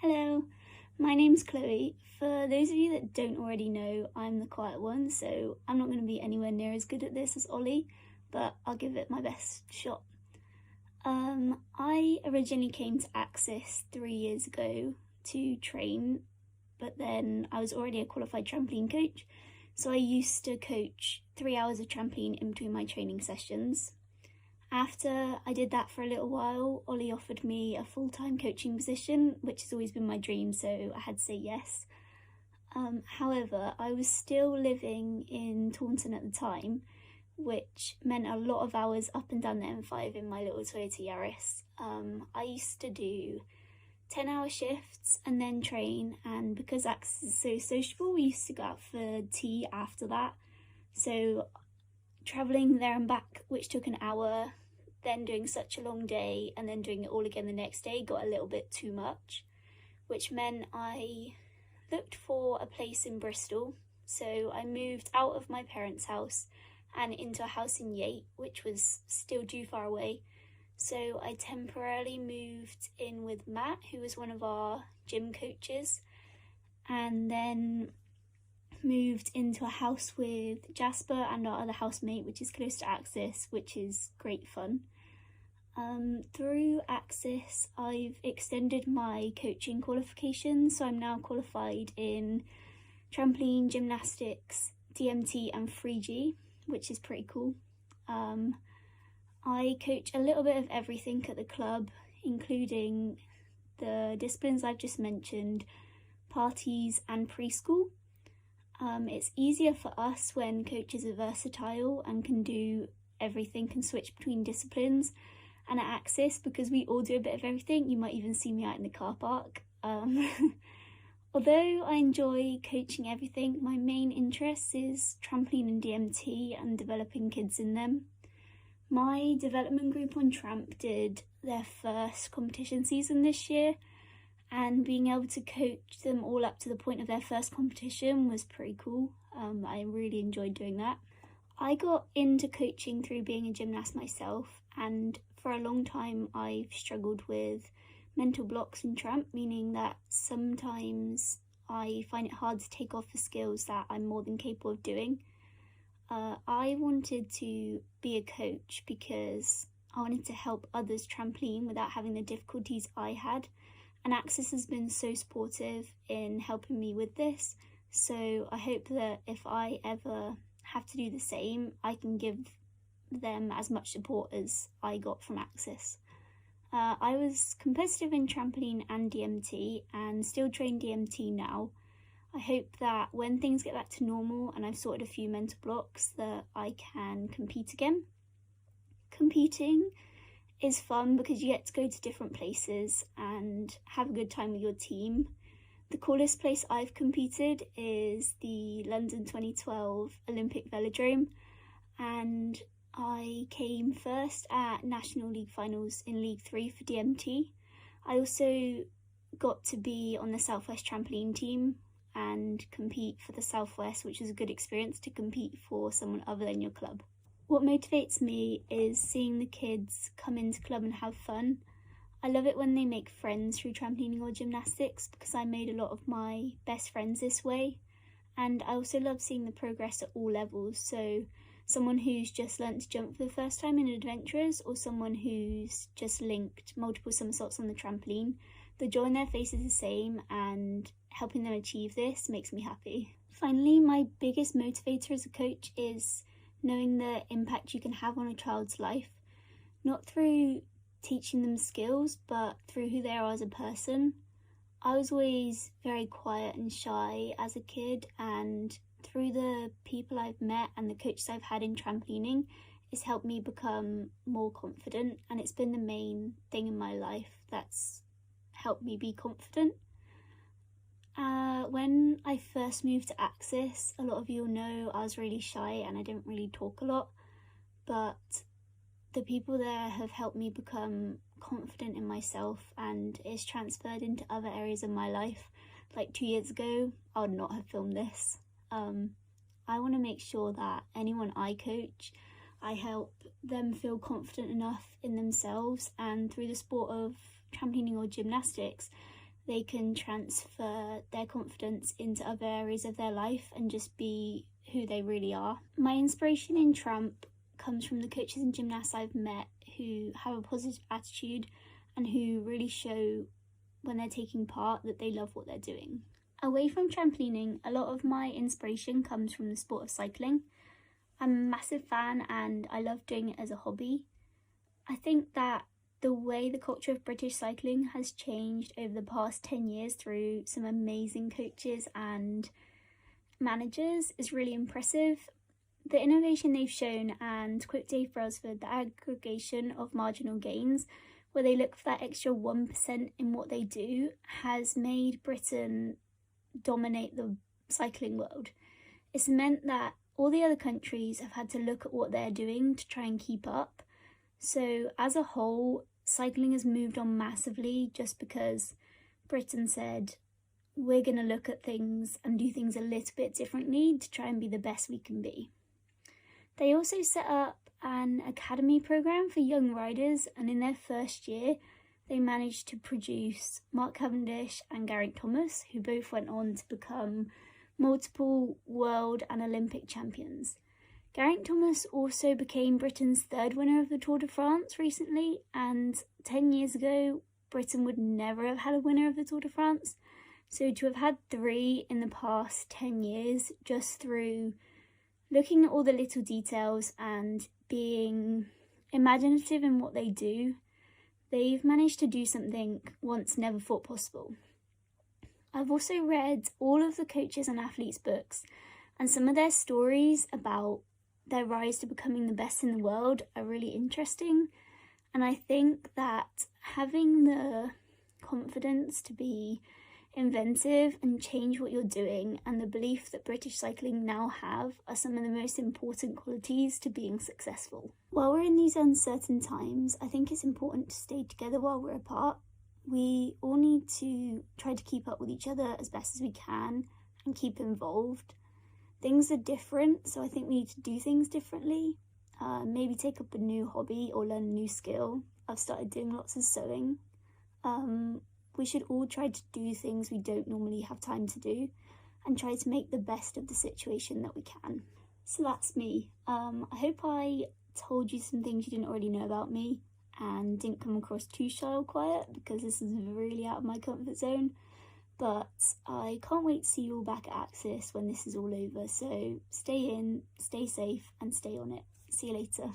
Hello, my name's Chloe. For those of you that don't already know, I'm the quiet one, so I'm not going to be anywhere near as good at this as Ollie, but I'll give it my best shot. I originally came to Axis 3 years ago to train, but then I was already a qualified trampoline coach, so I used to coach 3 hours of trampoline in between my training sessions. After I did that for a little while, Ollie offered me a full-time coaching position, which has always been my dream, so I had to say yes. However, I was still living in Taunton at the time, which meant a lot of hours up and down the M5 in my little Toyota Yaris. I used to do 10-hour shifts and then train, and because Axis is so sociable, we used to go out for tea after that. So travelling there and back, which took an hour, then doing such a long day and then doing it all again the next day got a little bit too much, which meant I looked for a place in Bristol. So I moved out of my parents' house and into a house in Yate, which was still too far away. So I temporarily moved in with Matt, who was one of our gym coaches, and then moved into a house with Jasper and our other housemate, which is close to Axis, which is great fun. Through Axis, I've extended my coaching qualifications, so I'm now qualified in trampoline, gymnastics, DMT and 3G, which is pretty cool. I coach a little bit of everything at the club, including the disciplines I've just mentioned, parties and preschool. It's easier for us when coaches are versatile and can do everything, can switch between disciplines. And at Axis, because we all do a bit of everything, you might even see me out in the car park. Although I enjoy coaching everything, my main interest is trampoline and DMT and developing kids in them. My development group on Tramp did their first competition season this year, and being able to coach them all up to the point of their first competition was pretty cool. I really enjoyed doing that. I got into coaching through being a gymnast myself, and for a long time I've struggled with mental blocks in Tramp, meaning that sometimes I find it hard to take off the skills that I'm more than capable of doing. I wanted to be a coach because I wanted to help others trampoline without having the difficulties I had. And Axis has been so supportive in helping me with this, so I hope that if I ever have to do the same, I can give them as much support as I got from Axis. I was competitive in trampoline and DMT and still train DMT now. I hope that when things get back to normal and I've sorted a few mental blocks, that I can compete again. Competing is fun because you get to go to different places and have a good time with your team. The coolest place I've competed is the London 2012 Olympic Velodrome, and I came first at National League Finals in League 3 for DMT. I also got to be on the Southwest Trampoline team and compete for the Southwest, which was a good experience to compete for someone other than your club. What motivates me is seeing the kids come into club and have fun. I love it when they make friends through trampolining or gymnastics because I made a lot of my best friends this way. And I also love seeing the progress at all levels. So someone who's just learnt to jump for the first time in adventurers, or someone who's just linked multiple somersaults on the trampoline, the joy in their face is the same, and helping them achieve this makes me happy. Finally, my biggest motivator as a coach is knowing the impact you can have on a child's life, not through teaching them skills, but through who they are as a person. I was always very quiet and shy as a kid, and through the people I've met and the coaches I've had in trampolining, it's helped me become more confident, and it's been the main thing in my life that's helped me be confident. When I first moved to Axis, a lot of you will know I was really shy and I didn't really talk a lot, but the people there have helped me become confident in myself, and it's transferred into other areas of my life. Like 2 years ago, I would not have filmed this. I want to make sure that anyone I coach, I help them feel confident enough in themselves, and through the sport of trampolining or gymnastics, they can transfer their confidence into other areas of their life and just be who they really are. My inspiration in tramp comes from the coaches and gymnasts I've met who have a positive attitude and who really show when they're taking part that they love what they're doing. Away from trampolining, a lot of my inspiration comes from the sport of cycling. I'm a massive fan and I love doing it as a hobby. I think that the way the culture of British cycling has changed over the past 10 years through some amazing coaches and managers is really impressive. The innovation they've shown, and quote Dave Brailsford, the aggregation of marginal gains, where they look for that extra 1% in what they do, has made Britain dominate the cycling world. It's meant that all the other countries have had to look at what they're doing to try and keep up. So as a whole, cycling has moved on massively just because Britain said, we're going to look at things and do things a little bit differently to try and be the best we can be. They also set up an academy program for young riders, and in their first year, they managed to produce Mark Cavendish and Geraint Thomas, who both went on to become multiple world and Olympic champions. Geraint Thomas also became Britain's third winner of the Tour de France recently, and 10 years ago, Britain would never have had a winner of the Tour de France. So to have had 3 in the past 10 years, just through looking at all the little details and being imaginative in what they do, they've managed to do something once never thought possible. I've also read all of the coaches and athletes' books, and some of their stories about their rise to becoming the best in the world are really interesting. And I think that having the confidence to be inventive and change what you're doing, and the belief that British cycling now have, are some of the most important qualities to being successful. While we're in these uncertain times, I think it's important to stay together while we're apart. We all need to try to keep up with each other as best as we can and keep involved. Things are different, so I think we need to do things differently. Maybe take up a new hobby or learn a new skill. I've started doing lots of sewing. We should all try to do things we don't normally have time to do and try to make the best of the situation that we can. So that's me. I hope I told you some things you didn't already know about me and didn't come across too shy or quiet, because this is really out of my comfort zone. But I can't wait to see you all back at Axis when this is all over. So stay in, stay safe, and stay on it. See you later.